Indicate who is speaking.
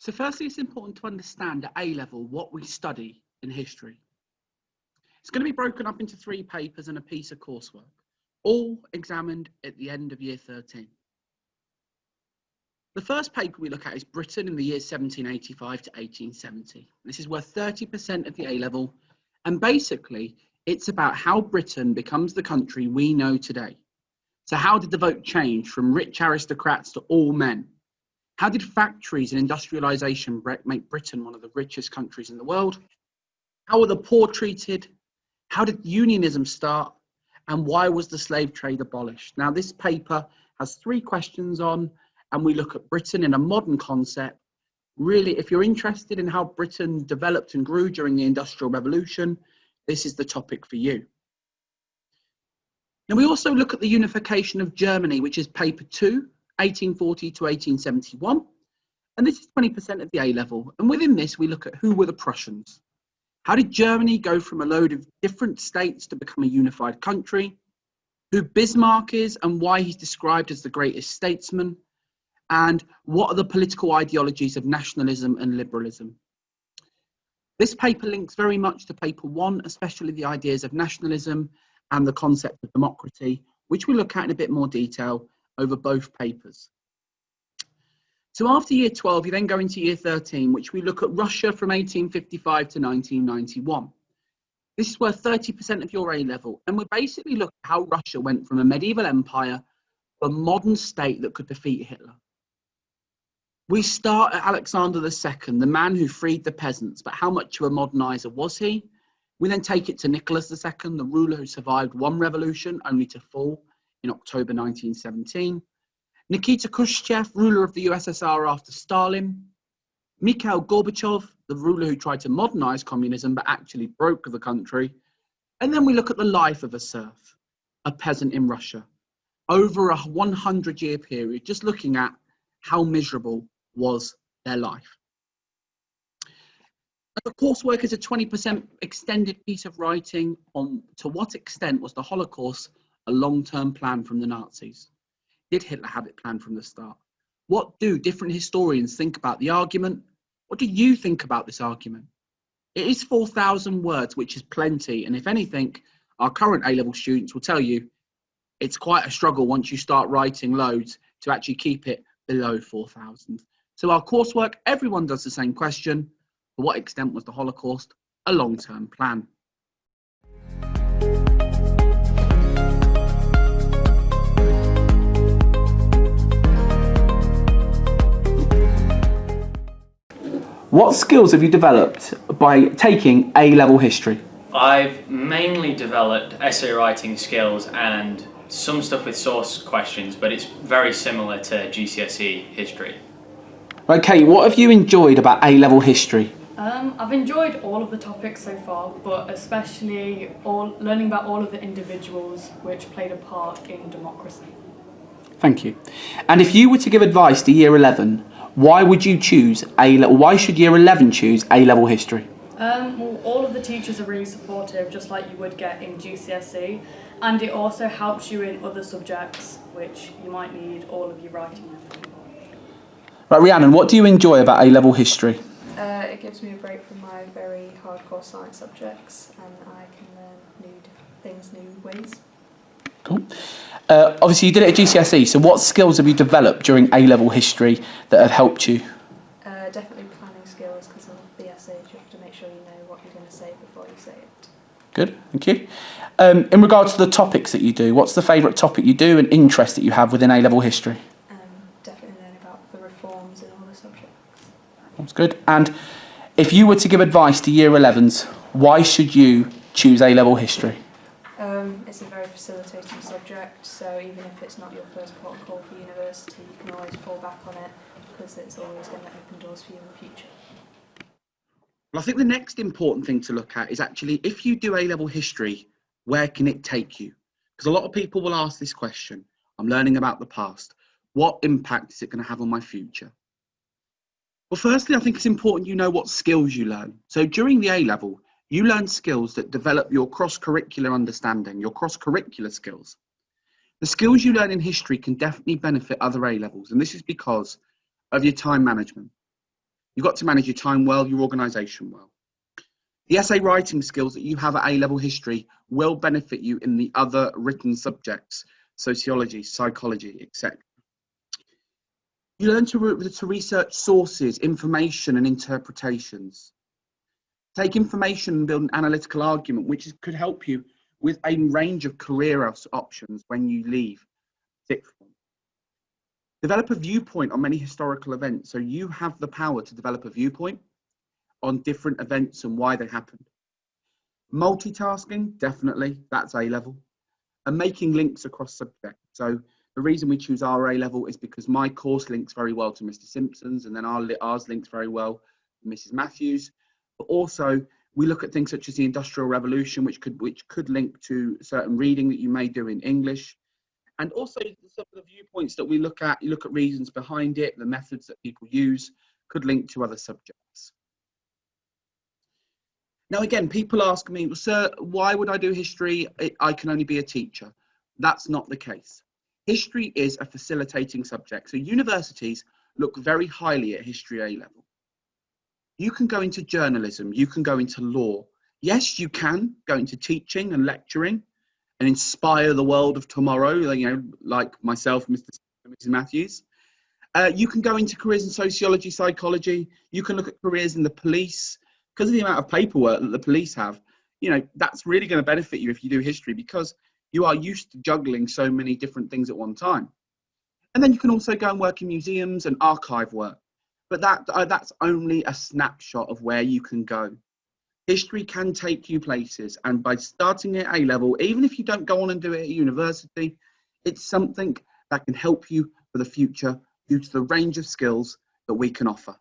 Speaker 1: So firstly, it's important to understand at A level what we study in history. It's going to be broken up into 3 papers and a piece of coursework, all examined at the end of year 13. The first paper we look at is Britain in the years 1785 to 1870. This is worth 30% of the A level, and basically it's about how Britain becomes the country we know today. So how did the vote change from rich aristocrats to all men? How did factories and industrialization make Britain one of the richest countries in the world? How were the poor treated? How did unionism start? And why was the slave trade abolished? Now, this paper has 3 questions on, and we look at Britain in a modern concept. Really, if you're interested in how Britain developed and grew during the Industrial Revolution, this is the topic for you. Now, we also look at the Unification of Germany, which is paper 2, 1840 to 1871. And this is 20% of the A level. And within this, we look at who were the Prussians. How did Germany go from a load of different states to become a unified country? Who Bismarck is and why he's described as the greatest statesman? And what are the political ideologies of nationalism and liberalism? This paper links very much to paper 1, especially the ideas of nationalism and the concept of democracy, which we look at in a bit more detail over both papers. So after year 12, you then go into year 13, which we look at Russia from 1855 to 1991. This is worth 30% of your A level, and we basically look at how Russia went from a medieval empire to a modern state that could defeat Hitler. We start at Alexander II, the man who freed the peasants, but how much of a modernizer was he? We then take it to Nicholas II, the ruler who survived 1 revolution only to fall in October 1917. Nikita Khrushchev, ruler of the USSR after Stalin. Mikhail Gorbachev, the ruler who tried to modernize communism but actually broke the country. And then we look at the life of a serf, a peasant in Russia, over a 100-year period, just looking at how miserable was their life. The coursework is a 20% extended piece of writing on to what extent was the Holocaust a long-term plan from the Nazis? Did Hitler have it planned from the start? What do different historians think about the argument? What do you think about this argument? It is 4,000 words, which is plenty. And if anything, our current A-level students will tell you it's quite a struggle once you start writing loads to actually keep it below 4,000. So our coursework, everyone does the same question. To what extent was the Holocaust a long-term plan? What skills have you developed by taking A-level history?
Speaker 2: I've mainly developed essay writing skills and some stuff with source questions, but it's very similar to GCSE history.
Speaker 1: Okay, what have you enjoyed about A-level history?
Speaker 3: I've enjoyed all of the topics so far, but especially learning about all of the individuals which played a part in democracy.
Speaker 1: Thank you. And if you were to give advice to Year 11, why would you choose A-level? Why should Year 11 choose A-level history?
Speaker 3: Well, all of the teachers are really supportive, just like you would get in GCSE, and it also helps you in other subjects, which you might need all of your writing.
Speaker 1: Right, Rhiannon, what do you enjoy about A-level history?
Speaker 4: It gives me a break from my very hardcore science subjects, and I can learn new things, new ways.
Speaker 1: Cool. Obviously, you did it at GCSE, so what skills have you developed during A-level history that have helped you?
Speaker 4: Definitely planning skills, because of the essays, you have to make sure you know what you're going to say before you say it.
Speaker 1: Good, thank you. In regards to the topics that you do, what's the favourite topic you do and interest that you have within A-level history?
Speaker 4: Definitely learn about the reforms in all the subjects.
Speaker 1: That's good. And if you were to give advice to Year 11s, why should you choose A-level history?
Speaker 4: It's a very facilitating subject, so even if it's not your first port of call for university, you can always fall back on it, because it's always going to open doors for you in the future.
Speaker 1: Well, I think the next important thing to look at is actually, if you do A-level history, where can it take you? Because a lot of people will ask this question. I'm learning about the past. What impact is it going to have on my future? Well, firstly, I think it's important you know what skills you learn. So during the A-level, you learn skills that develop your cross-curricular understanding, your cross-curricular skills. The skills you learn in history can definitely benefit other A-levels, and this is because of your time management. You've got to manage your time well, your organisation well. The essay writing skills that you have at A-level history will benefit you in the other written subjects, sociology, psychology, etc. You learn to research sources, information and interpretations. Take information and build an analytical argument, which could help you with a range of career options when you leave sixth form. Develop a viewpoint on many historical events, so you have the power to develop a viewpoint on different events and why they happened. Multitasking, definitely, that's A-level. And making links across subjects. So the reason we choose our A-level is because my course links very well to Mr. Simpson's, and then ours links very well to Mrs. Matthews. But also, we look at things such as the Industrial Revolution, which could link to certain reading that you may do in English. And also some of the viewpoints that we look at, you look at reasons behind it, the methods that people use, could link to other subjects. Now, again, people ask me, well, sir, why would I do history? I can only be a teacher. That's not the case. History is a facilitating subject. So universities look very highly at history A-level. You can go into journalism, you can go into law. Yes, you can go into teaching and lecturing and inspire the world of tomorrow, you know, like myself, Mr. and Mrs. Matthews. You can go into careers in sociology, psychology. You can look at careers in the police. Because of the amount of paperwork that the police have, you know, that's really going to benefit you if you do history, because you are used to juggling so many different things at one time. And then you can also go and work in museums and archive work. But that's only a snapshot of where you can go. History can take you places, and by starting at A-level, even if you don't go on and do it at university, it's something that can help you for the future due to the range of skills that we can offer.